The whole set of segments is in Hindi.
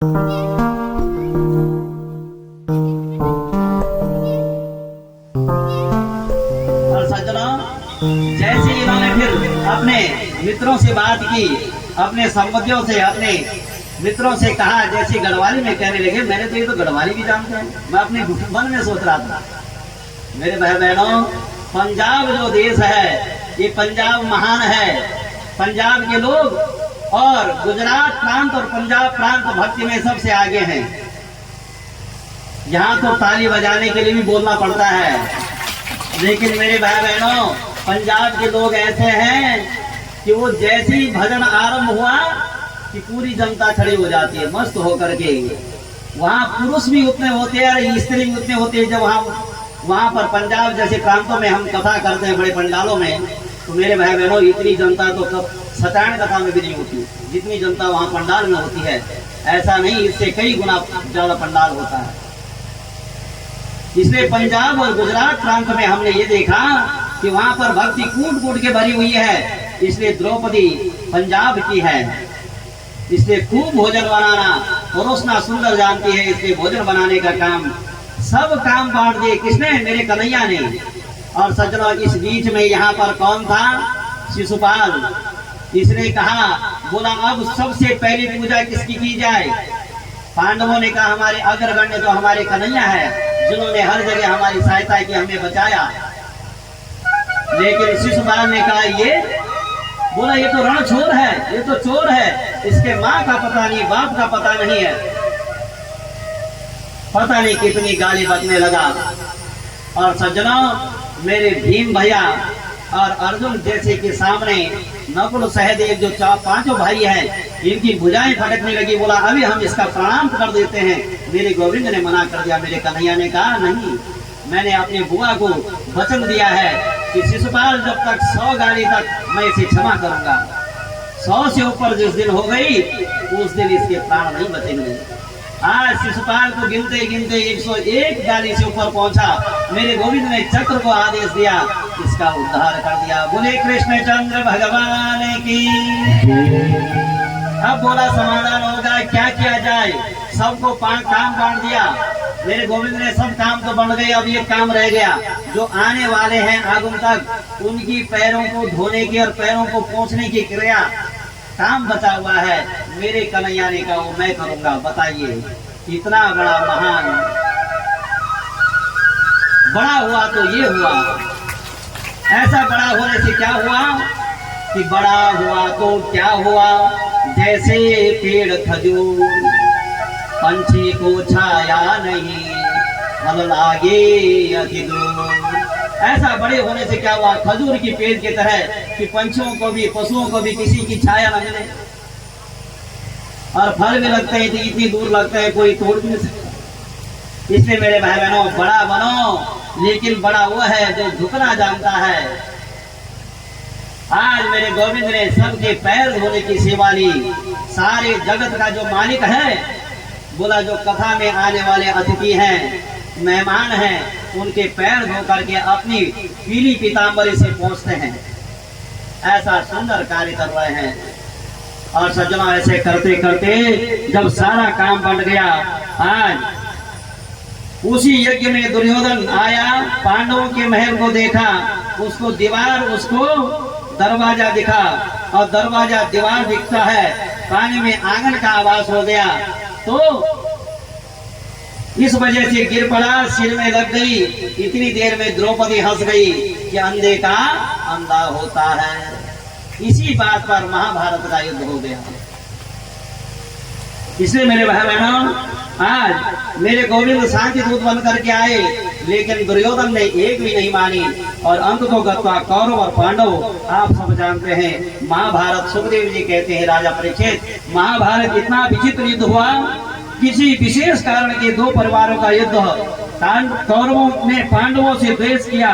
और सज्जनों, जैसे इन्होंने फिर अपने मित्रों से बात की, अपने संबंधियों से, अपने मित्रों से कहा, जैसे गढ़वाली में कहने लगे, मैंने तो ये तो गढ़वाली भी जानते हैं। मैं अपने मन में सोच रहा था, मेरे भाई बहनों, पंजाब जो देश है, ये पंजाब महान है। पंजाब के लोग और गुजरात प्रांत और पंजाब प्रांत भक्ति में सबसे आगे हैं। यहाँ तो ताली बजाने के लिए भी बोलना पड़ता है, लेकिन मेरे भाई बहनों, पंजाब के लोग ऐसे हैं कि वो जैसे ही भजन आरंभ हुआ कि पूरी जनता खड़ी हो जाती है मस्त होकर के। वहाँ पुरुष भी उतने होते हैं और स्त्री भी उतने होते हैं। जब वहाँ पर पंजाब जैसे प्रांतों में हम कथा करते हैं बड़े पंडालों में, तो मेरे भाई बहनों, इतनी जनता तो सत्यान कथा में भी नहीं होती जितनी जनता वहाँ पंडाल में होती है। ऐसा नहीं, इससे कई गुना ज्यादा पंडाल होता है। इसलिए पंजाब और गुजरात प्रांत में हमने ये देखा कि वहाँ पर भक्ति कूट कूट के भरी हुई है। इसलिए द्रौपदी पंजाब की है। इसलिए खूब भोजन बनाना परोसना सुंदर जानती है। इसलिए भोजन बनाने का काम, सब काम बांट दिए किसने? मेरे कन्हैया ने। और सज्जनों, इस बीच में यहाँ पर कौन था? शिशुपाल। इसने कहा, बोला अब सबसे पहली पूजा किसकी की जाए? पांडवों ने कहा, हमारे अग्रगण्य तो हमारे कन्हैया है, जिन्होंने हर जगह हमारी सहायता की, हमें बचाया। लेकिन शिशुपाल ने कहा, बोला ये तो रणछोर है, ये तो चोर है, इसके माँ का पता नहीं, बाप का पता नहीं है। पता नहीं कितनी गाली बकने लगा। और सज्जनों, मेरे भीम भैया और अर्जुन जैसे के सामने नकुल सहदेव जो पांचों भाई हैं, इनकी भुजाएं फटकने लगी। बोला अभी हम इसका प्रणाम कर देते हैं। मेरे गोविंद ने मना कर दिया। मेरे कन्हैया ने कहा, नहीं, मैंने अपनी बुआ को वचन दिया है कि शिशुपाल जब तक 100 गाली तक मैं इसे क्षमा करूंगा। 100 से ऊपर जिस दिन हो गई, उस दिन इसके प्राण नहीं बचेंगे। आज शिशुपाल को गिनते गिनते 101 गाली से ऊपर पहुंचा। मेरे गोविंद ने चक्र को आदेश दिया, इसका उद्धार कर दिया। बोले कृष्णचंद्र भगवान की। अब बोला समाधान होगा, क्या किया जाए? सबको काम बांट दिया। मेरे गोविंद ने सब काम तो बन गए, अब ये काम रह गया, जो आने वाले हैं आगंतुक, उनकी पैरों को धोने की और पैरों को पोंछने की क्रिया, काम बचा हुआ है। मेरे कन्हैया ने कहा, वो मैं करूंगा। बताइए, इतना बड़ा महान बड़ा हुआ तो ये हुआ। ऐसा बड़ा होने से क्या हुआ कि बड़ा हुआ तो क्या हुआ, जैसे पेड़ खजूर, पंछी को छाया नहीं, फल लागे अति दूर। ऐसा बड़े होने से क्या हुआ, खजूर की पेड़ की तरह कि पंछियों को भी, पशुओं को भी किसी की छाया न मिले, और फल भी लगते हैं तो इतनी दूर लगते हैं, कोई तोड़ भी नहीं सकता। इसलिए मेरे भाई बहनों, बड़ा बनो, लेकिन बड़ा वो है जो झुकना जानता है। आज मेरे गोविंद ने सबके पैर धोने की सेवा ली। सारे जगत का जो मालिक है, बोला जो कथा में आने वाले अतिथि हैं, मेहमान हैं, उनके पैर धो करके अपनी पीली पीतांबरी से पहुंचते हैं। ऐसा सुंदर कार्य कर रहे हैं। और सज्जनों, ऐसे करते करते जब सारा काम बन गया, आज उसी यज्ञ में दुर्योधन आया, पांडवों के महल को देखा, उसको दीवार, उसको दरवाजा दिखा, और दरवाजा दीवार दिखता है, पानी में आंगन का आवाज हो गया, तो इस वजह से गिर पड़ा, सिर में लग गई। इतनी देर में द्रौपदी हंस गई कि अंधे का अंधा होता है। इसी बात पर महाभारत का युद्ध हो गया। इसलिए मेरे भाई बहनों, आज मेरे गोविंद शांति दूत बन करके आए, लेकिन दुर्योधन ने एक भी नहीं मानी, और अंत को गत्वा कौरव और पांडव आप सब जानते हैं। महाभारत, सुखदेव जी कहते हैं, राजा परीक्षित, महाभारत इतना विचित्र युद्ध हुआ, किसी विशेष कारण के दो परिवारों का युद्ध। कौरवों ने पांडवों से द्वेष किया।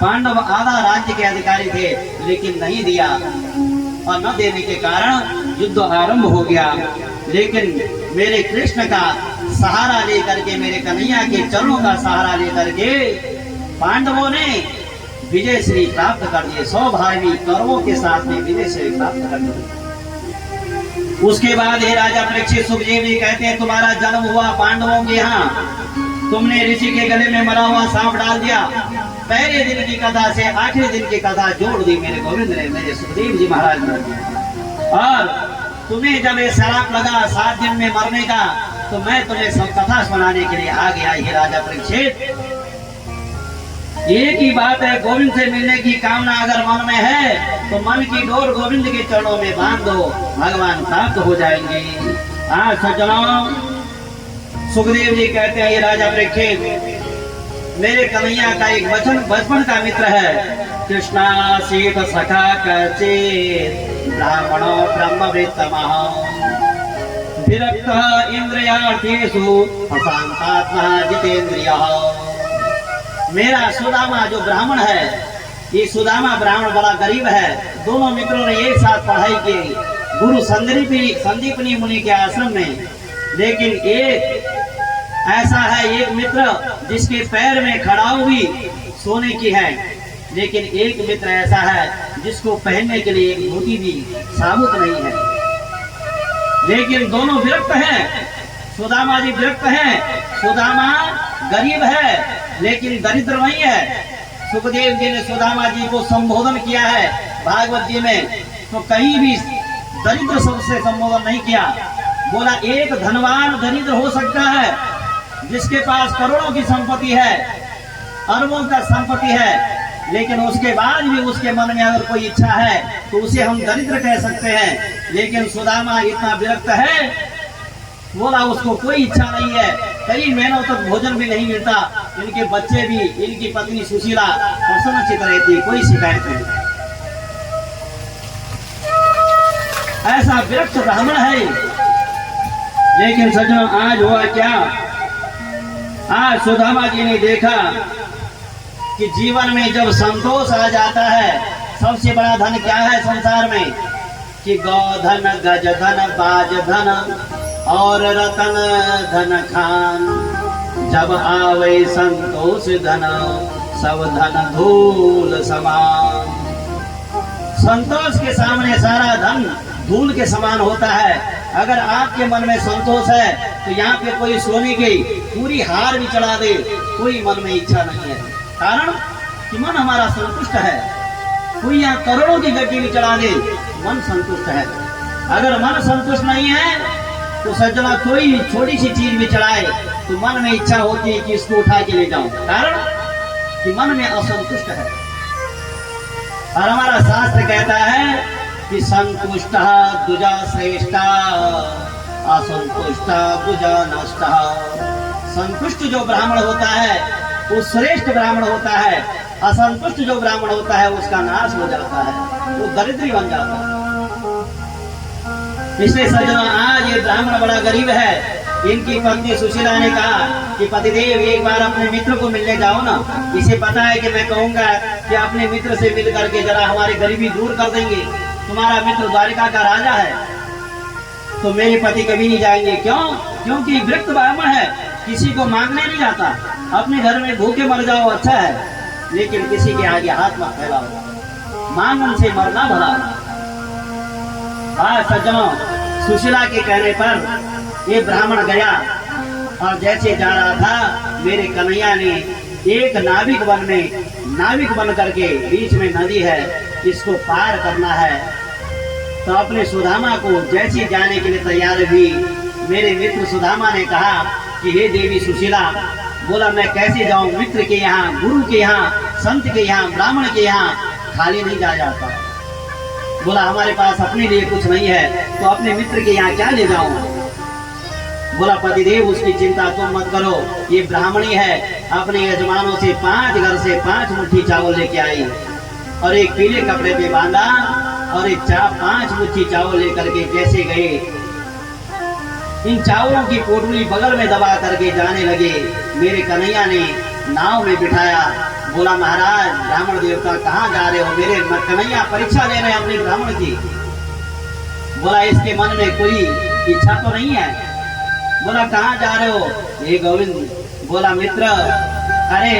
पांडव आधा राज्य के अधिकारी थे, लेकिन नहीं दिया, और न देने के कारण युद्ध आरंभ हो गया। लेकिन मेरे कृष्ण का सहारा लेकर के, मेरे कन्हैया के चरणों का सहारा लेकर के पांडवों ने विजय श्री प्राप्त कर दिए। 100 भाई कौरवों के साथ में विजय श्री प्राप्त कर दिए। उसके बाद हे राजा परीक्षित, सुखदेव जी कहते हैं तुम्हारा जन्म हुआ पांडवों के यहाँ, तुमने ऋषि के गले में मरा हुआ सांप डाल दिया। पहले दिन की कथा से आखिरी दिन की कथा जोड़ दी मेरे गोविंद ने, मेरे सुखदेव जी महाराज ने। और तुम्हें जब ये शराप लगा 7 दिन में मरने का, तो मैं तुम्हें सब कथा सुनाने के लिए आ गया। हे राजा परीक्षित, एक ही बात है, गोविंद से मिलने की कामना अगर मन में है तो मन की डोर गोविंद के चरणों में बांध दो, भगवान प्राप्त हो जाएंगे। आज सज्जनों, सुखदेव जी कहते हैं, ये राजा परीक्षित, मेरे कन्हैया का एक बचपन का मित्र है, कृष्णा सीत सखा कचित ब्राह्मणो ब्रह्मवेत्तमः विरक्त इंद्रियार्थेषु अशांतात्मा जितेंद्रियः। मेरा सुदामा जो ब्राह्मण है, ये सुदामा ब्राह्मण बड़ा गरीब है। दोनों मित्रों ने एक साथ पढ़ाई की गुरु संदीपनी मुनि के आश्रम में। लेकिन एक ऐसा है, एक मित्र जिसके पैर में खड़ाऊ भी सोने की है, लेकिन एक मित्र ऐसा है जिसको पहनने के लिए एक धोती भी साबुत नहीं है। लेकिन दोनों विरक्त हैं, सुदामा जी विरक्त हैं। सुदामा गरीब है लेकिन दरिद्र नहीं है। सुखदेव जी ने सुदामा जी को संबोधन किया है भागवत जी में, तो कहीं भी दरिद्र शब्द से संबोधन नहीं किया। बोला एक धनवान दरिद्र हो सकता है, जिसके पास करोड़ों की संपत्ति है, अरबों का संपत्ति है, लेकिन उसके बाद भी उसके मन में अगर कोई इच्छा है तो उसे हम दरिद्र कह सकते हैं। लेकिन सुदामा इतना विरक्त है, बोला उसको कोई इच्छा नहीं है, कई महीनों तक भोजन भी नहीं मिलता, इनके बच्चे भी, इनकी पत्नी सुशीला प्रसन्नचित रहती, कोई शिकायत नहीं। ऐसा विरक्त ब्राह्मण है। लेकिन सज्जनों, आज हुआ क्या, आज सुदामा जी ने देखा कि जीवन में जब संतोष आ जाता है, सबसे बड़ा धन क्या है संसार में, कि गौधन, गजधन, बाजधन और रतन धन खान। जब आवे संतोष धन, सब धन धूल समान। संतोष के सामने सारा धन धूल के समान होता है। अगर आपके मन में संतोष है तो यहाँ पे कोई सोने की पूरी हार भी चढ़ा दे, कोई मन में इच्छा नहीं है, कारण कि मन हमारा संतुष्ट है। कोई यहाँ करोड़ों की गड्डी भी चढ़ा दे, मन संतुष्ट है। अगर मन संतुष्ट नहीं है तो सज्जना कोई छोटी सी चीज भी चढ़ाए तो मन में इच्छा होती है कि इसको उठा के ले जाऊं, कारण कि मन में असंतुष्ट है। और हमारा शास्त्र कहता है कि संतुष्ट द्विजा श्रेष्ठ, असंतुष्ट द्विजा नष्ट। संतुष्ट जो ब्राह्मण होता है वो श्रेष्ठ ब्राह्मण होता है, असंतुष्ट जो ब्राह्मण होता है उसका नाश हो जाता है, वो दरिद्री बन जाता है। इसलिए सज्जनों, आज ये ब्राह्मण बड़ा गरीब है। इनकी पत्नी सुशीला ने कहा कि पतिदेव एक बार अपने मित्र को मिलने जाओ ना, इसे पता है कि मैं कहूंगा कि अपने मित्र से मिल करके जरा हमारी गरीबी दूर कर देंगे। तुम्हारा मित्र द्वारिका का राजा है। तो मेरे पति कभी नहीं जाएंगे। क्यों? क्योंकि विरक्त ब्राह्मण है, किसी को मांगने नहीं जाता, अपने घर में भूखे मर जाओ अच्छा है, लेकिन किसी के आगे हाथ मत फैलाओ, मांगन से मरना भला। आज सज्जनों, सुशीला के कहने पर ये ब्राह्मण गया और जैसे जा रहा था, मेरे कन्हैया ने एक नाविक बन करके, बीच में नदी है, इसको पार करना है, तो अपने सुदामा को जैसे जाने के लिए तैयार हुई। मेरे मित्र सुदामा ने कहा कि हे देवी सुशीला, बोला मैं कैसे जाऊं, मित्र के यहाँ, गुरु के यहाँ, संत के यहाँ, ब्राह्मण के यहाँ खाली नहीं जा जाता। बोला हमारे पास अपने लिए कुछ नहीं है, तो अपने मित्र के यहाँ क्या ले जाऊं। बोला पतिदेव उसकी चिंता तुम मत करो, ये ब्राह्मणी है, अपने यजमानों से 5 घर से 5 मुट्ठी चावल लेके आई और एक पीले कपड़े पे बांधा और एक 5 मुट्ठी चावल लेकर के जैसे गए, इन चावलों की पोटली बगल में दबा करके जाने लगे। मेरे कन्हैया ने नाव में बिठाया। बोला महाराज ब्राह्मण देवता कहाँ जा रहे हो? मेरे कन्हैया परीक्षा ले रहे हैं अपने ब्राह्मण की। बोला इसके मन में कोई इच्छा तो नहीं है। बोला कहाँ जा रहे हो? ये गोविंद। बोला मित्र, अरे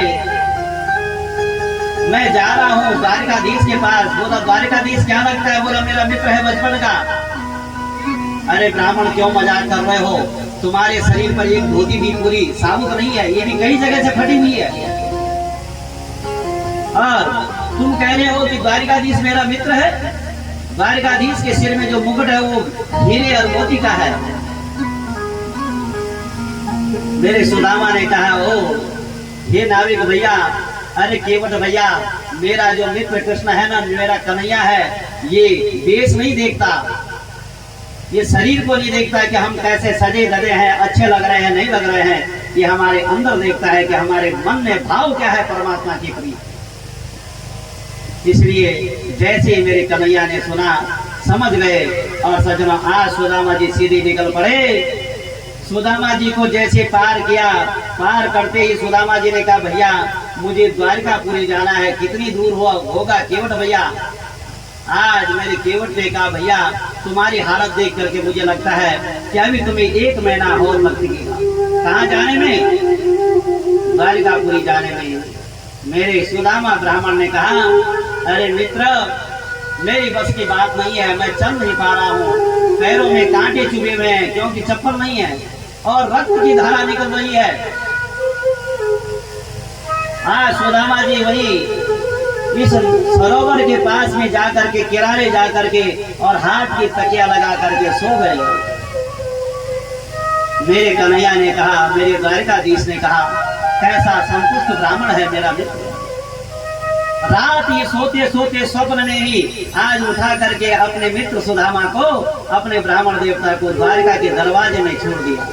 मैं जा रहा हूँ द्वारिकाधीश के पास। बोला द्वारिकाधीश क्या लगता है? बोला मेरा मित्र है बचपन का। अरे ब्राह्मण क्यों मजाक कर रहे हो, तुम्हारे शरीर पर एक धोती भी पूरी साबुत नहीं है, ये भी कई जगह से फटी हुई है। और तुम कह रहे हो कि द्वारिकाधीश मेरा मित्र है। द्वारिकाधीश के सिर में जो मुकुट है वो हीरे और मोती का है। मेरे सुदामा ने कहा, ओ हे नाविक भैया, अरे केवट भैया, मेरा जो मित्र कृष्ण है ना, मेरा कन्हैया है, ये देश नहीं देखता, ये शरीर को नहीं देखता कि हम कैसे सजे धजे हैं, अच्छे लग रहे हैं नहीं लग रहे हैं। ये हमारे अंदर देखता है कि हमारे मन में भाव क्या है परमात्मा के प्रति। इसलिए जैसे ही मेरे कन्हैया ने सुना, समझ गए। और सज्जनों, आज सुदामा जी सीधे निकल पड़े। सुदामा जी को जैसे पार किया, पार करते ही सुदामा जी ने कहा, भैया मुझे द्वारिकापुरी जाना है, कितनी दूर होगा केवट भैया। आज मेरे केवट ने कहा, भैया तुम्हारी हालत देख करके मुझे लगता है कि अभी तुम्हें 1 महीना और वक्त लगेगा। कहाँ जाने में? द्वारिकापुरी जाने में। मेरे सुदामा ब्राह्मण ने कहा, अरे मित्र, मेरी बस की बात नहीं है, मैं चल नहीं पा रहा हूँ, पैरों में कांटे चुभे हुए हैं क्योंकि चप्पल नहीं है और रक्त की धारा निकल रही है। आज सुदामा जी वही इस सरोवर के पास में जाकर के, किनारे जाकर के और हाथ की तकिया लगा करके सो गए। मेरे कन्हैया ने कहा, मेरे द्वारिकाधीश ने कहा, कैसा संतुष्ट ब्राह्मण है मेरा मित्र। रात ये सोते सोते स्वप्न में ही आज उठा करके अपने मित्र सुदामा को, अपने ब्राह्मण देवता को द्वारिका के दरवाजे में छोड़ दिया।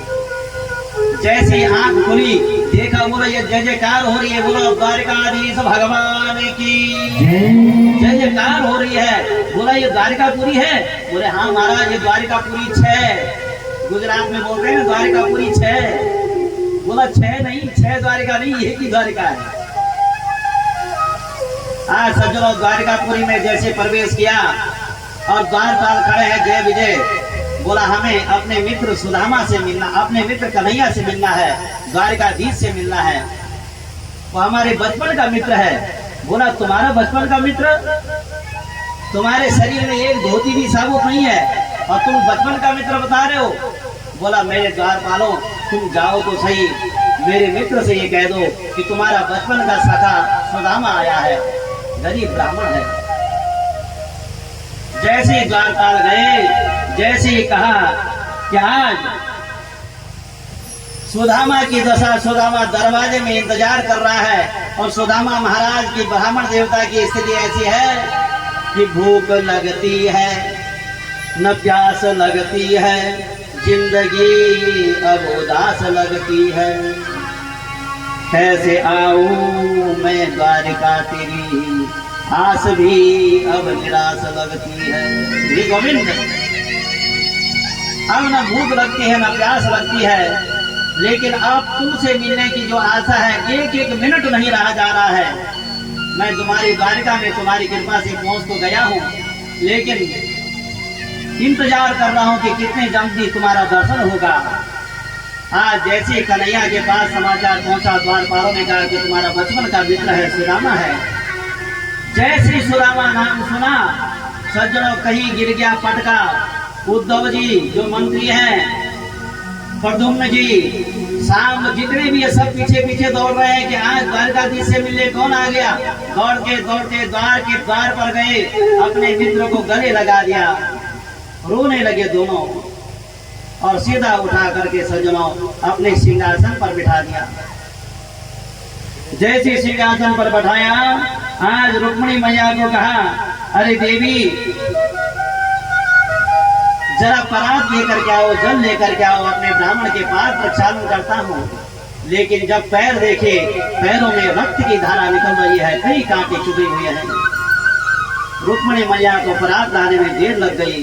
जैसे ही आंख खुली, देखा, बोला ये जय जयकार हो रही है, बोला द्वारिकाधीश भगवान की जय जयकार हो रही है। बोला ये द्वारिकापुरी है? बोले हाँ महाराज, ये द्वारिकापुरी 6। गुजरात में बोलते हैं द्वारिकापुरी 6। बोला 6 नहीं, 6 द्वारिका नहीं, एक ही द्वारिका है। आज सज्जनों, द्वारिकापुरी में जैसे प्रवेश किया और द्वारपाल खड़े हैं जय विजय। बोला हमें अपने मित्र सुदामा से मिलना, अपने मित्र कन्हैया से मिलना है, द्वारिकाधीश से मिलना है। वो हमारे बचपन का मित्र है। बोला तुम्हारा बचपन का मित्र? तुम्हारे शरीर में एक धोती भी साबुत नहीं है और तुम बचपन का मित्र बता रहे हो? बोला मेरे द्वारपालों, तुम जाओ तो सही, मेरे मित्र से ये कह दो कि तुम्हारा बचपन का सखा सुदामा आया है, गरीब ब्राह्मण है। जैसे ही द्वारपाल गए, जैसे ही कहा कि आज सुदामा की दशा, सुदामा दरवाजे में इंतजार कर रहा है और सुदामा महाराज की, ब्राह्मण देवता की स्थिति ऐसी है कि भूख लगती है न प्यास लगती है, जिंदगी अब उदास लगती है, कैसे आऊं मैं द्वारिका तेरी, आस भी अब निराश लगती है। ये गोविंद, अब न भूख लगती है न प्यास लगती है, लेकिन अब तुमसे मिलने की जो आशा है, एक एक मिनट नहीं रहा जा रहा है। मैं तुम्हारी द्वारिका में तुम्हारी कृपा से पहुंच तो गया हूँ, लेकिन इंतजार कर रहा हूँ कि कितने जल्दी तुम्हारा दर्शन होगा। आज जैसे कन्हैया के पास समाचार पहुंचा, द्वारपालों ने कहा कि तुम्हारा बचपन का मित्र है, सुदामा है। जैसे सुदामा नाम सुना, सज्जनों कहीं गिर गया पटका। उद्धव जी जो मंत्री हैं, प्रद्युम्न जी, शाम, जितने भी ये सब पीछे पीछे दौड़ रहे हैं कि आज द्वारकाधीश से मिलने कौन आ गया। दौड़ते दौड़ते द्वार के द्वार पर गए, अपने मित्र को गले लगा दिया, रोने लगे दोनों और सीधा उठा करके सज्जनों अपने सिंहासन पर बिठा दिया। जैसे सिंहासन पर बैठाया, आज रुक्मिणी मैया को कहा, अरे देवी जरा परात लेकर के आओ, जल लेकर के आओ, अपने ब्राह्मण के पास प्रक्षालन करता हूँ। लेकिन जब पैर देखे, पैरों में रक्त की धारा निकल रही है, कई कांटे चुभे हुए हैं। रुक्मिणी मैया को परात लाने में देर लग गई।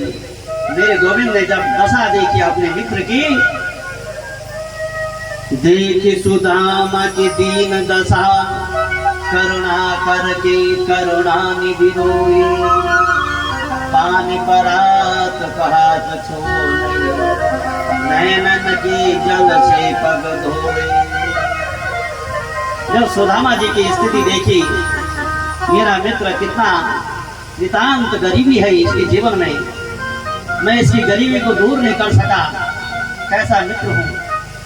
मेरे गोविंद ने जब दशा देखी अपने मित्र की, देखी सुदामा की दीन दशा, करुणा करके करुणा निधि रोई, पानी परात पहात छोड़े, नैनन की जल से पग धोए। जब सुदामा जी की स्थिति देखी, मेरा मित्र कितना नितांत गरीबी है इसके जीवन में, मैं इसकी गरीबी को दूर नहीं कर सका। कैसा मित्र हूँ,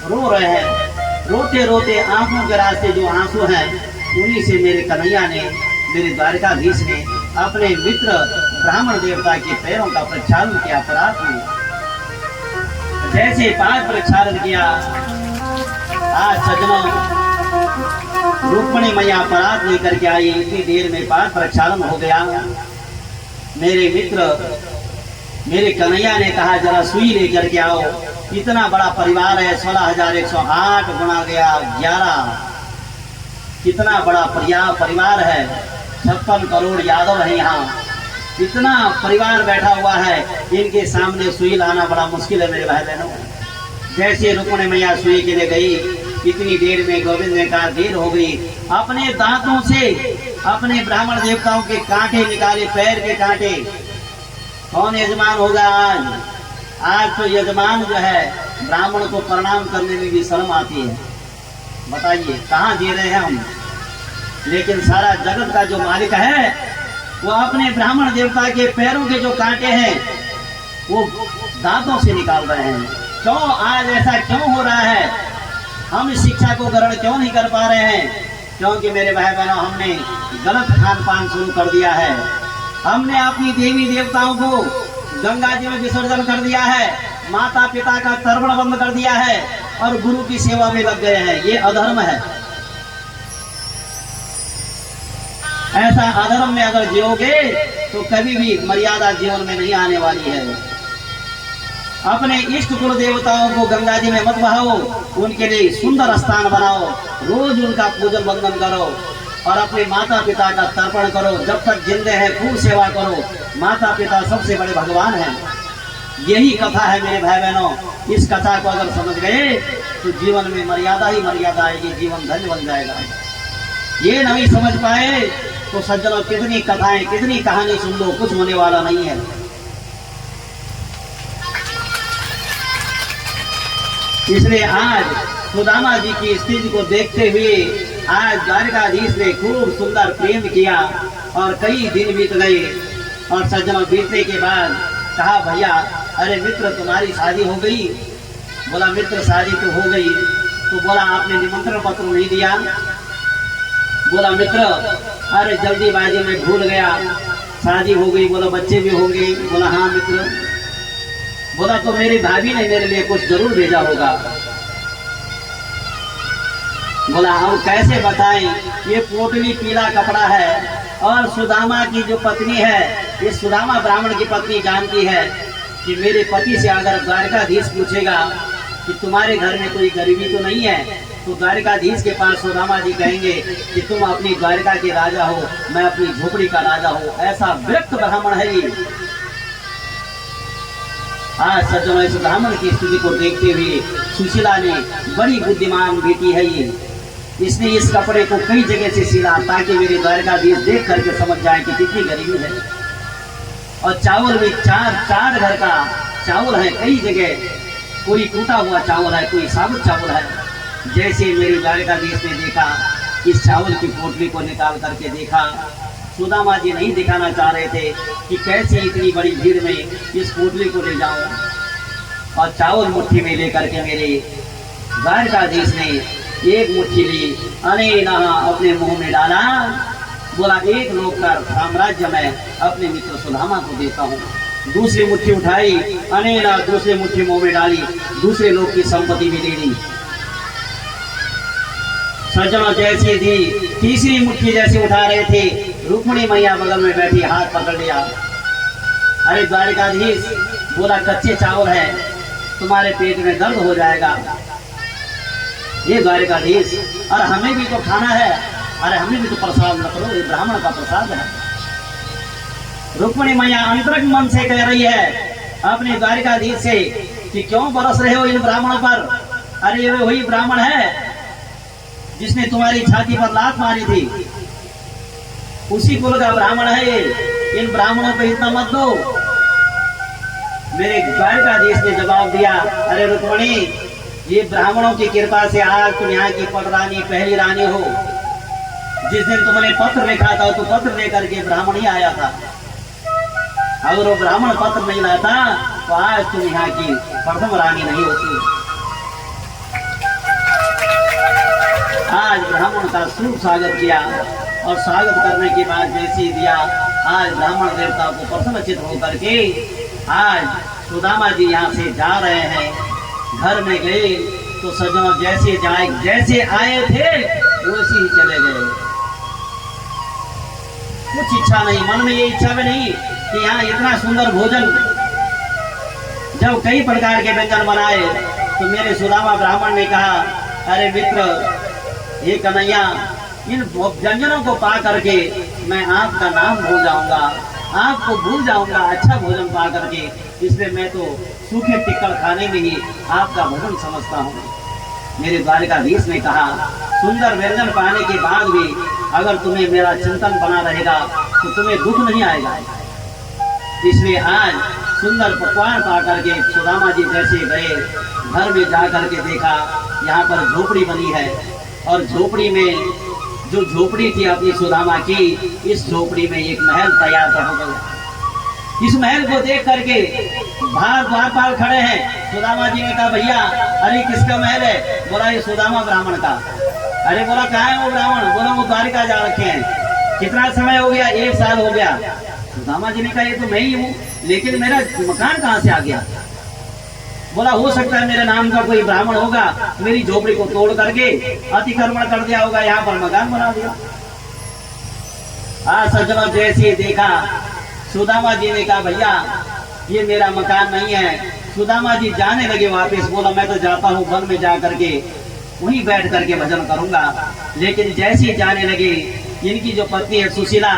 रो रहे हैं। रोते रोते आंखों के रास्ते जो आंसू हैं, उन्हीं से मेरे कन्हैया ने, मेरे द्वारकाधीश ने अपने मित्र ब्राह्मण देवता के पैरों का प्रक्षालन किया। अपराध में जैसे पाद प्रक्षालन किया, आज सज्जनों रुक्मिणी मैया अपराध लेकर के आई। इतनी देर में पाद प्रक्षालन हो गया। मेरे मित्र, मेरे कन्हैया ने कहा जरा सुई लेकर के आओ। इतना बड़ा परिवार है, 16,108 गुणा गया 11। कितना बड़ा परिवार है, 56 करोड़ यादव है यहाँ। इतना परिवार बैठा हुआ है, इनके सामने सुई लाना बड़ा मुश्किल है मेरे भाई बहनों। जैसे रुक्मिणी मैया सुई के लिए गई, इतनी देर में गोविंद ने कहा देर हो गई। अपने दांतों से अपने ब्राह्मण देवताओं के कांटे निकाले, पैर के कांटे। कौन यजमान होगा आज? आज तो यजमान जो है, ब्राह्मण को प्रणाम करने में भी शर्म आती है। बताइए कहाँ जी रहे हैं हम? लेकिन सारा जगत का जो मालिक है, वो अपने ब्राह्मण देवता के पैरों के जो कांटे हैं, वो दांतों से निकाल रहे हैं। क्यों आज ऐसा क्यों हो रहा है? हम इस शिक्षा को ग्रहण क्यों नहीं कर पा रहे हैं? क्योंकि मेरे भाई बहनों, हमने गलत खान पान शुरू कर दिया है। हमने अपनी देवी देवताओं को गंगा जी में विसर्जन कर दिया है, माता पिता का तर्पण बंद कर दिया है और गुरु की सेवा में लग गए हैं। ये अधर्म है। ऐसा अधर्म में अगर जियोगे तो कभी भी मर्यादा जीवन में नहीं आने वाली है। अपने इष्ट कुल देवताओं को गंगा जी में मत बहाओ, उनके लिए सुंदर स्थान बनाओ, रोज उनका पूजन वंदन करो और अपने माता पिता का तर्पण करो। जब तक जिंदे हैं खूब सेवा करो। माता पिता सबसे बड़े भगवान हैं। यही कथा है मेरे भाई बहनों। इस कथा को अगर समझ गए तो जीवन में मर्यादा ही मर्यादा आएगी, जीवन धन्य बन जाएगा। ये नहीं समझ पाए तो सज्जनों कितनी कथाएं, कितनी कहानी सुन लो, कुछ होने वाला नहीं है। इसलिए आज सुदामा जी की स्थिति को देखते हुए आज द्वारकाधीश ने खूब सुंदर प्रेम किया और कई दिन बीत गए। और सज्जनों बीतने के बाद कहा भैया, अरे मित्र तुम्हारी शादी हो गई? बोला मित्र शादी तो हो गई। तो बोला आपने निमंत्रण पत्र नहीं दिया? बोला मित्र अरे जल्दीबाजी में भूल गया, शादी हो गई। बोला बच्चे भी होंगे? बोला हाँ मित्र। बोला तो मेरी भाभी ने मेरे लिए कुछ जरूर भेजा होगा। बोला हम कैसे बताएं, ये पोटली पीला कपड़ा है और सुदामा की जो पत्नी है, ये सुदामा ब्राह्मण की पत्नी जानती है कि मेरे पति से अगर द्वारकाधीश पूछेगा कि तुम्हारे घर में कोई गरीबी तो नहीं है, तो द्वारकाधीश के पास सुदामा जी कहेंगे कि तुम अपनी द्वारका के राजा हो, मैं अपनी झोपड़ी का राजा हूँ। ऐसा विरक्त ब्राह्मण है ये। आज सज्जनों इस ब्राह्मण की स्थिति को देखते हुए सुशीला ने, बड़ी बुद्धिमान बेटी है ये, इसने इस कपड़े को कई जगह से सिला ताकि मेरे द्वारकाधीश देख करके समझ जाए कि कितनी गरीबी है। और चावल भी चार घर का चावल है, कई जगह कोई टूटा हुआ चावल है, कोई साबुत चावल है। जैसे मेरे द्वारकाधीश ने देखा, इस चावल की पोटली को निकाल करके देखा। सुदामा जी नहीं दिखाना चाह रहे थे कि कैसे इतनी बड़ी भीड़ में इस पोटली को ले जाऊं। और चावल मुट्ठी में लेकर के मेरे द्वारकाधीश ने एक मुट्ठी ली, अनेना अपने मुंह में डाला। बोला एक लोक का साम्राज्य मैं अपने मित्र सुदामा को देता हूँ। दूसरी मुट्ठी उठाई, अनेना दूसरी मुट्ठी मुंह में डाली, दूसरे लोग की संपत्ति भी ले ली। सज्जनों जैसी थी, तीसरी मुट्ठी जैसे उठा रहे थे, रुक्मिणी मैया बगल में बैठी, हाथ पकड़ लिया। अरे द्वारकाधीश, बोला कच्चे चावल है, तुम्हारे पेट में दर्द हो जाएगा। ये द्वारकाधीश, अरे हमें भी तो खाना है, अरे हमें भी तो प्रसाद न करो, ये ब्राह्मण का प्रसाद है। रुक्मिणी मैया अंतरंग मन से कह रही है अपने द्वारकाधीश से कि क्यों बरस रहे हो इन ब्राह्मणों पर? अरे ये वही ब्राह्मण है जिसने तुम्हारी छाती पर लात मारी थी, उसी कुल का ब्राह्मण है ये। इन ब्राह्मणों पे इतना मत दो। मेरे द्वारकाधीश ने जवाब दिया, अरे रुक्मिणी, ये ब्राह्मणों की कृपा से आज तुम यहाँ की पटरानी, पहली रानी हो। जिस दिन तुमने पत्र लिखा था तो पत्र लेकर के ब्राह्मण ही आया था। अगर वो ब्राह्मण पत्र नहीं लाता तो आज तुम यहाँ की प्रथम रानी नहीं होती। आज ब्राह्मण का खूब स्वागत किया और स्वागत करने के बाद जैसे दिया, आज ब्राह्मण देवता को प्रसन्नचित होकर के आज सुदामा जी यहाँ से जा रहे हैं। घर में गए तो सज्जनों जैसे आए थे वैसे ही चले गए। कुछ इच्छा नहीं, मन में ये इच्छा भी नहीं कि यहाँ इतना सुंदर भोजन, जब कई प्रकार के व्यंजन बनाए तो मेरे सुदामा ब्राह्मण ने कहा, अरे मित्र, ये कन्हैया, इन व्यंजनों को पा करके मैं आपका नाम भूल जाऊंगा, आपको भूल जाऊंगा अच्छा भोजन पा करके, इसलिए मैं तो सूखे टिक्कर खाने में ही आपका भोजन समझता हूँ। मेरे द्वारकाधीश ने कहा, सुंदर व्यंजन पाने के बाद भी अगर तुम्हें मेरा चिंतन बना रहेगा तो तुम्हें दुख नहीं आएगा। इसलिए आज सुंदर पकवान पा करके सुदामा जी जैसे गए, घर में जा करके देखा यहाँ पर झोपड़ी बनी है और झोपड़ी में जो झोपड़ी थी अपनी सुदामा की, इस झोपड़ी में एक महल तैयार हो गया। इस महल को देख करके बाहर द्वारपाल खड़े हैं। सुदामा जी ने कहा, भैया अरे किसका महल है? बोला ये सुदामा ब्राह्मण का। अरे बोला कहाँ है वो ब्राह्मण? बोला वो द्वारिका जा रखे हैं। कितना समय हो गया? 1 साल हो गया। सुदामा जी ने कहा, ये तो मैं ही हूँ, लेकिन मेरा मकान कहाँ से आ गया? बोला हो सकता है मेरे नाम का कोई ब्राह्मण होगा, मेरी झोपड़ी को तोड़ करके अतिक्रमण कर दिया होगा, यहाँ पर मकान बना दिया। आज सज्जनों जैसे देखा, सुदामा जी ने कहा, भैया ये मेरा मकान नहीं है। सुदामा जी जाने लगे वापस। बोला मैं तो जाता हूँ वन में जा करके वहीं बैठ करके भजन करूंगा। लेकिन जैसे ही जाने लगे, इनकी जो पत्नी है सुशीला,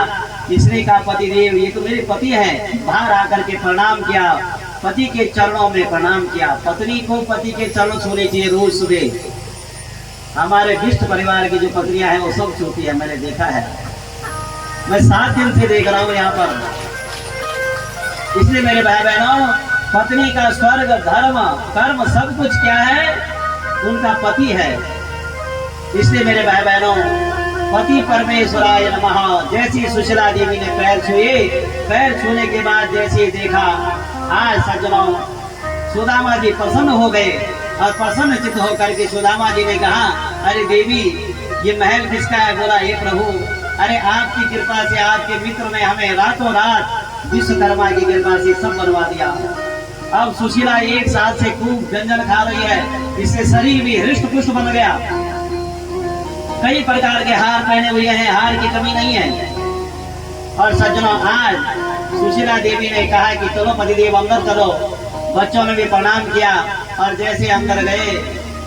इसने कहा, पतिदेव ये तो मेरे पति हैं। बाहर आकर के प्रणाम किया, पति के चरणों में प्रणाम किया। पत्नी को पति के चरण छूने चाहिए रोज सुबह। हमारे विष्ट परिवार की जो पत्नियां हैं वो सब छूती है, मैंने देखा है। मैं 7 दिन से देख रहा हूँ यहाँ पर। इसलिए मेरे भाई बहनों, पत्नी का स्वर्ग धर्म कर्म सब कुछ क्या है? उनका पति है। इसलिए मेरे भाई बहनों, पति परमेश्वराय नमः। जैसी सुशीला देवी ने पैर छुए, पैर छूने के बाद जैसे देखा, आज सज्जनों सुदामा जी प्रसन्न हो गए और प्रसन्न चित्त होकर के सुदामा जी ने कहा, अरे देवी ये महल किसका है? बोला हे प्रभु, अरे आपकी कृपा से, आपके मित्र ने हमें रातों रात विश्वकर्मा की कृपा से सब बनवा दिया। अब सुशीला 1 साल से खूब व्यंजन खा रही है, इससे शरीर भी हृष्ट पुष्ट बन गया। कई प्रकार के हार पहने हुए हैं, हार की कमी नहीं है। और सज्जनों आज सुशीला देवी ने कहा कि चलो पतिदेव अंदर चलो। बच्चों ने भी प्रणाम किया और जैसे अंदर गए,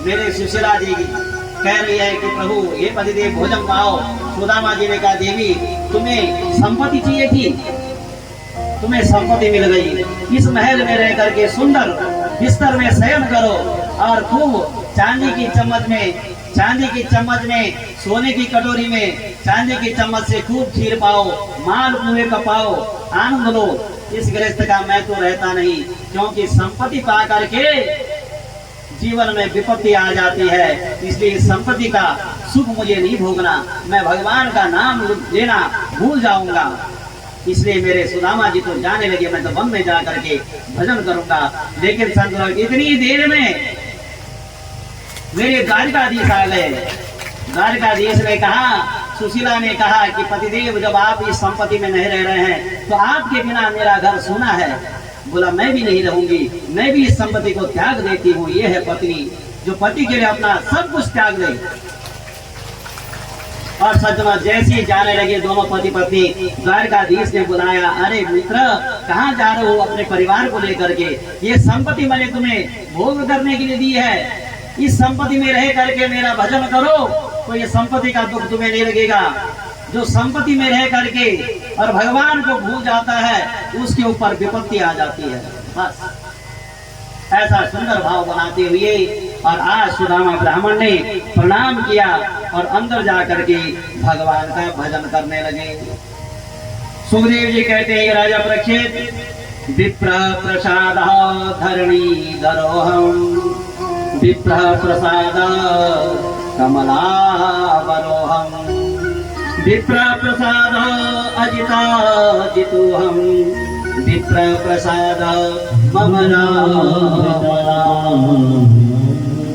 मेरे सुशीला जी कह रही है कि प्रभु ये पतिदेव भोजन पाओ। सुदामा जी ने कहा, देवी तुम्हें संपत्ति चाहिए थी, तुम्हें संपत्ति मिल गई। इस महल में रह करके सुंदर बिस्तर में शयन करो और खूब चांदी की चम्मच में, सोने की कटोरी में चांदी की चम्मच से खूब खीर पाओ, माल पुए का पाओ, आनंद लो। इस गृहस्थ का मैं तो रहता नहीं, क्योंकि संपत्ति पा करके जीवन में विपत्ति आ जाती है। इसलिए संपत्ति का सुख मुझे नहीं भोगना, मैं भगवान का नाम लेना भूल जाऊंगा। इसलिए मेरे सुदामा जी तो जाने लगे, मैं तो वन में जा करके भजन करूंगा। लेकिन संतों इतनी देर में मेरे द्वारकाधीश आ गए। द्वारकाधीश ने कहा, सुशीला ने कहा कि पतिदेव जब आप इस संपत्ति में नहीं रह रहे हैं तो आपके बिना मेरा घर सूना है। बोला मैं भी नहीं रहूंगी, मैं भी इस संपत्ति को त्याग देती हूँ। ये है पत्नी जो पति के लिए अपना सब कुछ त्याग दे। और सज्जनों जैसे जाने लगे दोनों पति पत्नी, द्वारकाधीश ने बुलाया, अरे मित्र कहाँ जा रहे हो अपने परिवार को लेकर के? ये संपत्ति मैंने तुम्हें भोग करने के लिए दी है, इस संपत्ति में रह करके मेरा भजन करो तो ये संपत्ति का दुख तुम्हें नहीं लगेगा। जो संपत्ति में रह करके और भगवान को भूल जाता है उसके ऊपर विपत्ति आ जाती है। बस ऐसा सुंदर भाव बनाते हुए और आज सुदामा ब्राह्मण ने प्रणाम किया और अंदर जा करके भगवान का भजन करने लगे। सुखदेव जी कहते हैं, राजा परीक्षित, विप्र प्रसाद धरणी धरोहम, विप्र प्रसाद कमलावरोहम, विप्र प्रसाद अजिता जितोहम, विप्र प्रसाद मम राम।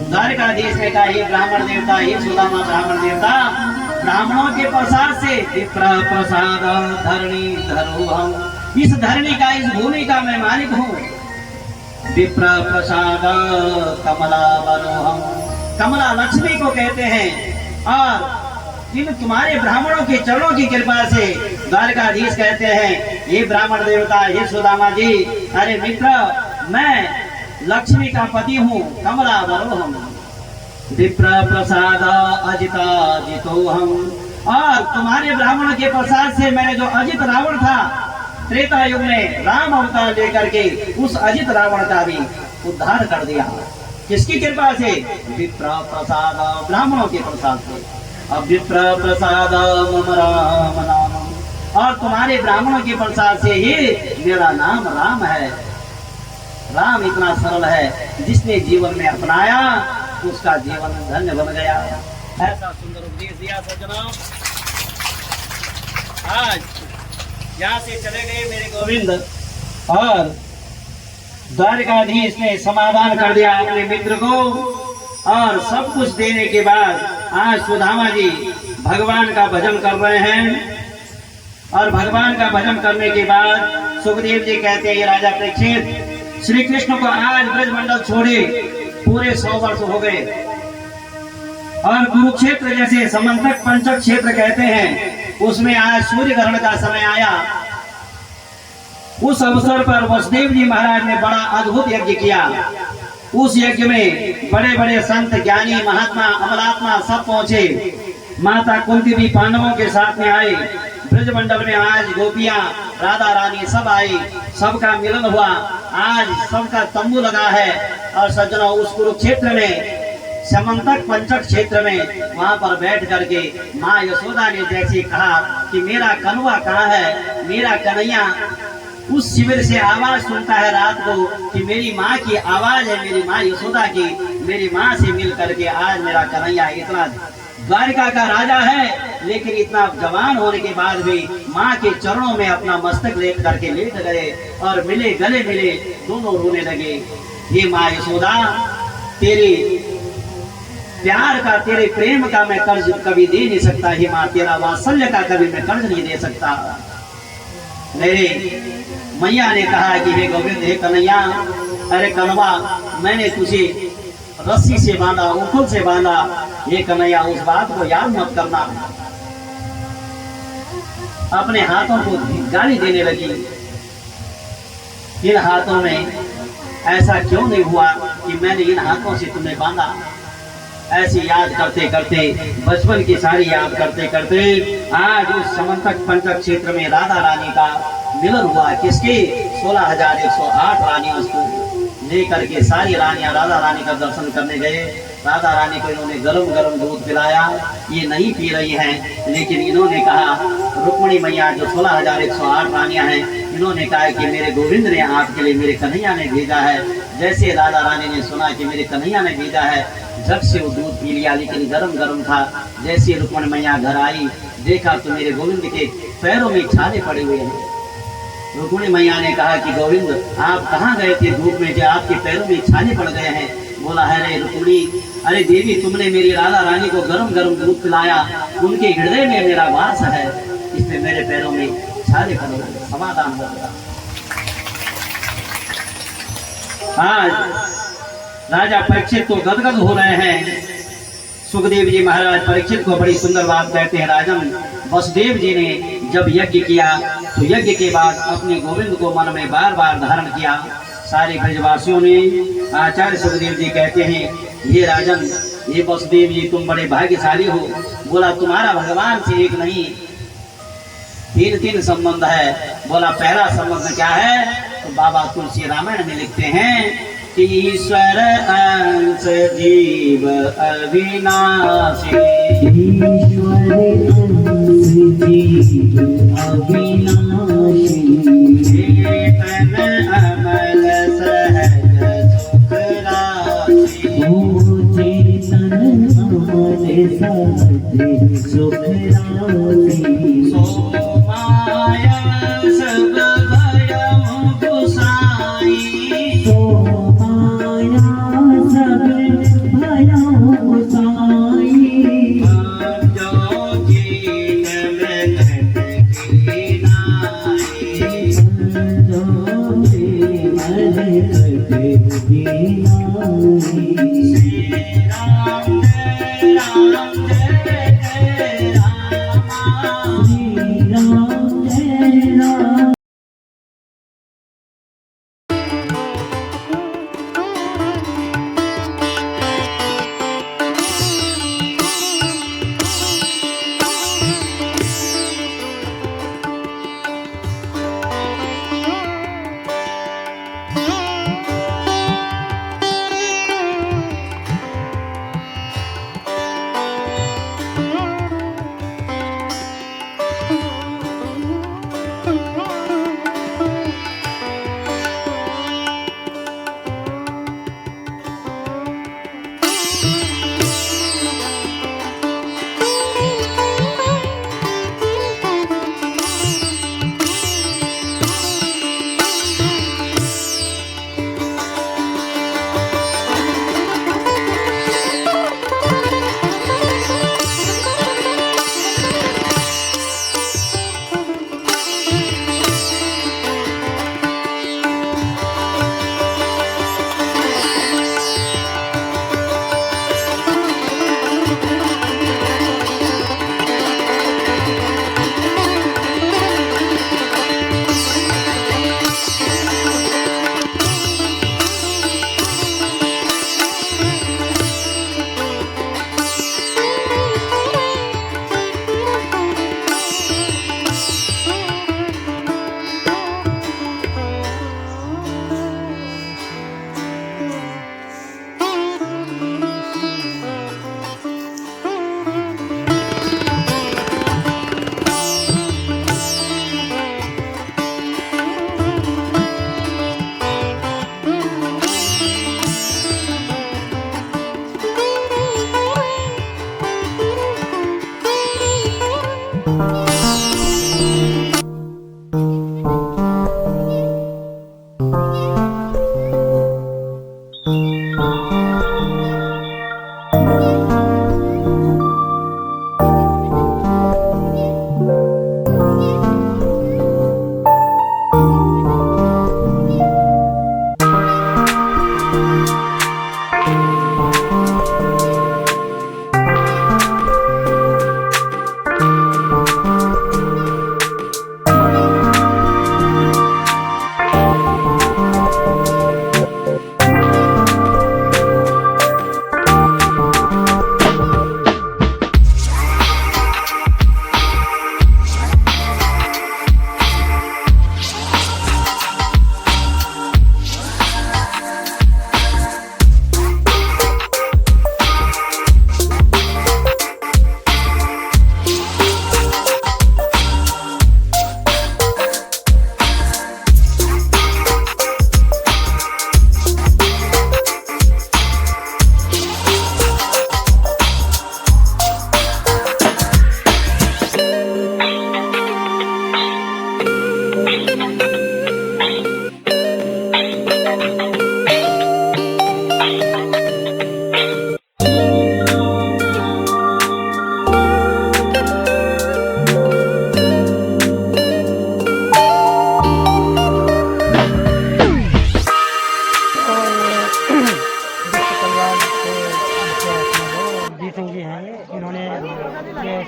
द्वारकाधीश ने कहा, ये ब्राह्मण देवता, ये सुदामा ब्राह्मण देवता, ब्राह्मणों के प्रसाद से विप्र प्रसाद धरणी धरो हम, इस धरणी का, इस भूमि का मैं मालिक हूँ। विप्र प्रसाद कमला बनो हम, कमला लक्ष्मी को कहते हैं। और इन तुम्हारे ब्राह्मणों के चरणों की कृपा से द्वारकाधीश कहते हैं, ये ब्राह्मण देवता, ये सुदामा जी, अरे मित्र, मैं लक्ष्मी का पति हूँ, कमला बनो हम। विप्र प्रसाद अजिता जितो हम, और तुम्हारे ब्राह्मण के प्रसाद से मैंने जो अजित रावण था, त्रेता युग में राम अवतार लेकर के उस अजित रावण का भी उद्धार कर दिया। किसकी कृपा से? विप्र प्रसाद, ब्राह्मणों के प्रसाद से। अब विप्र प्रसाद मम राम नाम, और तुम्हारे ब्राह्मणों के प्रसाद से ही मेरा नाम राम है। राम इतना सरल है, जिसने जीवन में अपनाया उसका जीवन धन्य बन गया। ऐसा सुंदर उपदेश दिया सज्जनों। आज यहाँ से चले गए मेरे गोविंद, और द्वारकाधीश ने समाधान कर दिया अपने मित्र को, और सब कुछ देने के बाद आज सुदामा जी भगवान का भजन कर रहे हैं। और भगवान का भजन करने के बाद सुखदेव जी कहते हैं, ये राजा परीक्षित, श्री कृष्ण को आज ब्रजमंडल छोड़े पूरे 100 वर्ष हो गए, और कुरुक्षेत्र जैसे समंतक पंचक क्षेत्र कहते हैं, उसमें आज सूर्य ग्रहण का समय आया। उस अवसर पर वसुदेव जी महाराज ने बड़ा अद्भुत यज्ञ किया। उस यज्ञ में बड़े बड़े संत, ज्ञानी, महात्मा, अमलात्मा सब पहुंचे। माता कुंती भी पांडवों के साथ में आए। ब्रजमंडल में आज गोपियां, राधा रानी सब आई, सबका मिलन हुआ। आज सबका तंबू लगा है। और सज्जनों, उस कुरुक्षेत्र में समंतक पंचक क्षेत्र में वहां पर बैठ करके माँ यशोदा ने जैसे कहा कि मेरा कन्वा कहाँ है, मेरा कन्हैया, उस शिविर से आवाज सुनता है रात को कि मेरी माँ की आवाज है, मेरी माँ यशोदा की, मेरी माँ से मिल करके आज मेरा कन्हैया इतना द्वारिका का राजा है, लेकिन इतना जवान होने के बाद भी माँ के चरणों में अपना मस्तक लेट करके लेट गए और मिले, गले मिले, दोनों रोने लगे। हे माँ यशोदा, तेरे प्यार का, तेरे प्रेम का मैं कर्ज कभी दे नहीं सकता। हे माँ, तेरा वात्सल्य का कभी मैं कर्ज नहीं दे सकता। मेरे मैया ने कहा कि हे गोविंद, हे कन्हैया, अरे कनवा, मैंने तुझे रस्सी से बांधा, उखल से बांधा। ये कन्हैया, उस बात को याद मत करना। अपने हाथों को गाली देने लगी। इन हाथों में ऐसा क्यों नहीं हुआ कि मैंने इन हाथों से तुम्हें बांधा? ऐसी याद करते करते, बचपन की सारी याद करते करते आज उस समंतक पंचक क्षेत्र में राधा रानी का मिलन हुआ। किसके? 16,108 रानियों को लेकर के सारी रानियां राधा रानी का दर्शन करने गए। राधा रानी को इन्होंने गरम गरम दूध पिलाया। ये नहीं पी रही हैं, लेकिन इन्होंने कहा, रुक्मिणी मैया जो 16,108 रानियां हैं, इन्होंने कहा कि मेरे गोविंद ने आपके लिए, मेरे कन्हैया ने भेजा है। जैसे राधा रानी ने सुना कि मेरे कन्हैया ने भेजा है, झट से वो दूध पी लिया, लेकिन गरम गरम था। जैसे रुक्मिणी मैया घर आई, देखा तो मेरे गोविंद के पैरों में छाले पड़े हुए हैं। रुक्मिणी मैया ने कहा कि गोविंद, आप कहाँ गए थे धूप में, जो आपके पैरों में छाले पड़ गए हैं? बोला, है रे रुक्मिणी, अरे देवी, तुमने मेरी राधा रानी को गरम गरम दूध पिलाया, उनके हृदय में मेरा वास है, इसमें मेरे पैरों में छाले पड़ गए। समाधान हो गया। आज राजा परीक्षित तो गदगद हो रहे हैं। सुखदेव जी महाराज परीक्षित को बड़ी सुंदर बात कहते हैं, राजन, वसुदेव जी ने जब यज्ञ किया तो यज्ञ के बाद अपने गोविंद को मन में बार बार धारण किया। सारे ब्रजवासियों ने, आचार्य सुखदेव जी कहते हैं, ये राजन, ये वसुदेव जी, तुम बड़े भाग्यशाली हो। बोला, तुम्हारा भगवान से एक नहीं, 3 संबंध है। बोला, पहला संबंध क्या है? तो बाबा तुलसी रामायण में लिखते हैं कि ईश्वर अंश जीव अविनाशी, ईश्वर अंश जीव अविनाशी, चेतन अमल सहज सुख राशि, चेतन अमल सहज सुख राशि, सो माया सब भयम गुसाई,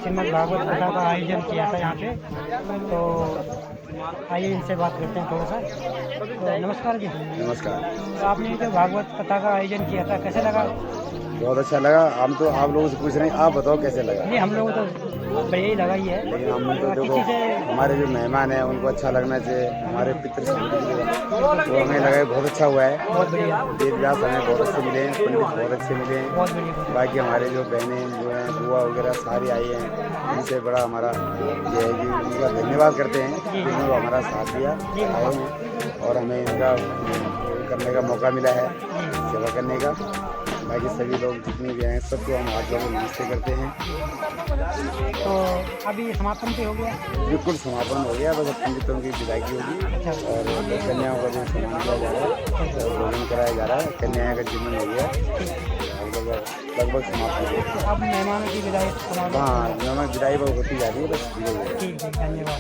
श्रीमद् भागवत कथा का आयोजन किया था यहाँ पे। तो आइए इनसे बात करते हैं थोड़ा सा। तो नमस्कार जी। नमस्कार। तो आपने जो भागवत कथा का आयोजन किया था कैसे लगा? बहुत अच्छा लगा। हम तो आप लोगों से पूछ रहे हैं, आप बताओ कैसे लगा? नहीं, हम लोग तो बढ़िया ही लगा ही है। लेकिन हम तो देखो हमारे जो मेहमान हैं उनको अच्छा लगना चाहिए, हमारे पितृ तो हमें लगा बहुत अच्छा हुआ है। बहुत बढ़िया। वेद व्यास हमें बहुत अच्छे मिले हैं, पंडित बहुत अच्छे मिले हैं। बहुत बढ़िया। बाकी हमारे जो बहनें जो हैं बुआ वगैरह सारी आई हैं, उनसे बड़ा हमारा ये है कि उनका धन्यवाद करते हैं कि उन्होंने हमारा साथ दिया आए हैं और हमें इनका करने का मौका मिला है, सेवा करने का। बाकी सभी लोग जितने भी हैं सबको हम हाथ जोड़ नमस्ते करते हैं। तो अभी समापन भी हो गया? बिल्कुल समापन हो गया, बस पंडितों की विदायगी होगी और कन्याओं का जो सम्मान किया जा रहा है और भोजन कराया जा रहा है। कन्याओं का जीवन हो गया, लगभग समाप्त हो गया। अब मेहमानों की विदाई? हाँ, मेहमान विदाई होती जा रही है बस। ठीक है, धन्यवाद।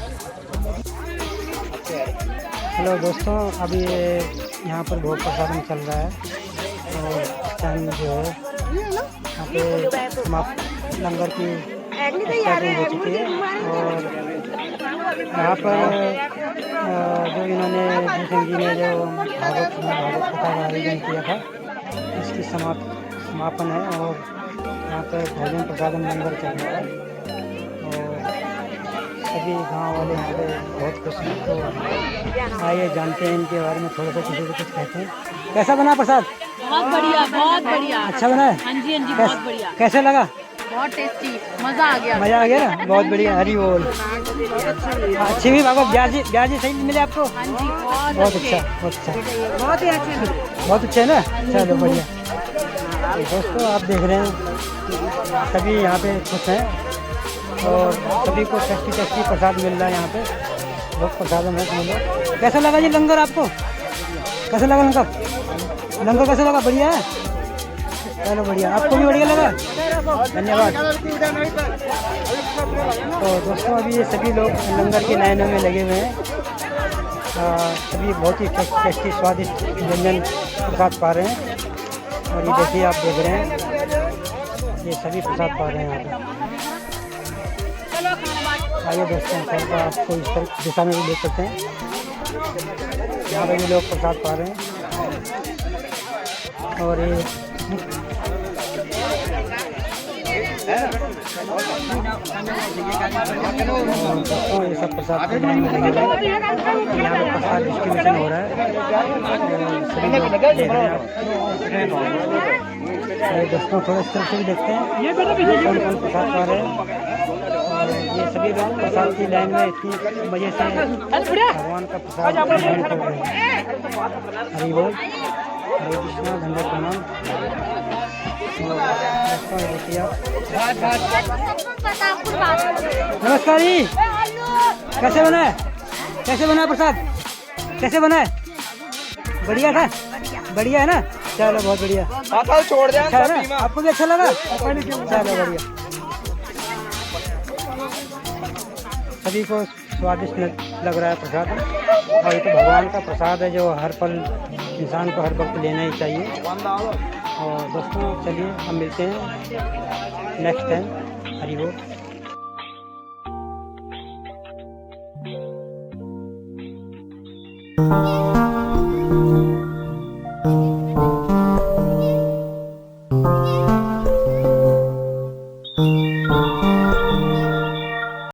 हेलो दोस्तों, अभी यहाँ पर भोग प्रसादन चल रहा है और टाइम जो है यहाँ पे समाप्त लंगर की स्टार्टिंग हो चुकी है। और यहाँ पर जो इन्होंने भूषण जी ने जो भागवत कथा का आयोजन किया था, इसकी समापन है। और यहाँ पर भोजन प्रसादन लंगर चल रहा है और सभी गांव वाले यहाँ पे बहुत खुश हैं। तो आइए जानते हैं इनके बारे में थोड़ा सा, किसी को कुछ कहते हैं। कैसा बना प्रसाद? बहुत बढ़िया, बहुत बढ़िया। अच्छा बना है? हाँ जी, हाँ जी, बहुत बढ़िया। कैसे लगा? बहुत टेस्टी, मजा आ गया। मजा आ गया ना? बहुत बढ़िया, हरी बोल। अच्छी भी भागो, ब्याजी सही मिले आपको? हाँ जी, बहुत अच्छा, बहुत अच्छा, बहुत ही अच्छे। बहुत अच्छा है ना? चलो बढ़िया। तो दोस्तों आप देख रहे हैं सभी यहाँ पे खुश हैं और सभी को टेस्टी प्रसाद मिल रहा है यहाँ पे। बहुत प्रसाद है मिलो। कैसा लगा जी लंगर आपको? कैसा लगा लंगर कैसा लगा? बढ़िया है? चलो बढ़िया, आपको भी बढ़िया लगा? धन्यवाद। तो दोस्तों अभी ये सभी लोग लंगर की लाइनों में लगे हुए हैं। सभी बहुत ही टेस्टी स्वादिष्ट व्यंजन प्रसाद पा रहे हैं। और ये देखिए, आप देख रहे हैं ये सभी प्रसाद पा रहे हैं यहाँ पे। आइए दोस्तों, थोड़ा आपको इस तरह दिशा में भी देख सकते हैं। यहाँ पे भी लोग प्रसाद पा रहे हैं। और ये ये सब प्रसाद के लाइन में लगे हुए हैं। यहाँ पे प्रसाद डिस्ट्रीब्यूशन हो रहा है। सभी लोग देख रहे हैं आप। दोस्तों थोड़ा इस तरफ से भी देखते हैं कौन कौन प्रसाद पा रहे हैं। और ये सभी लोग प्रसाद की लाइन में इतनी मजे से भगवान का प्रसाद ग्रहण कर रहे हैं। हरि बोल, हरे कृष्णा, धन्यवाद प्रणाम। नमस्कार जी, कैसे बना है? कैसे बना है प्रसाद? कैसे बना है? बढ़िया था? बढ़िया है ना? चलो बहुत बढ़िया। छोड़ अच्छा है ना? आपको भी अच्छा लगा? चलो बढ़िया। सभी को स्वादिष्ट लग रहा है प्रसाद। और ये तो भगवान का प्रसाद है जो हर पल इंसान को हर वक्त लेना ही चाहिए। और दोस्तों चलिए हम मिलते हैं नेक्स्ट टाइम। हरि बोल।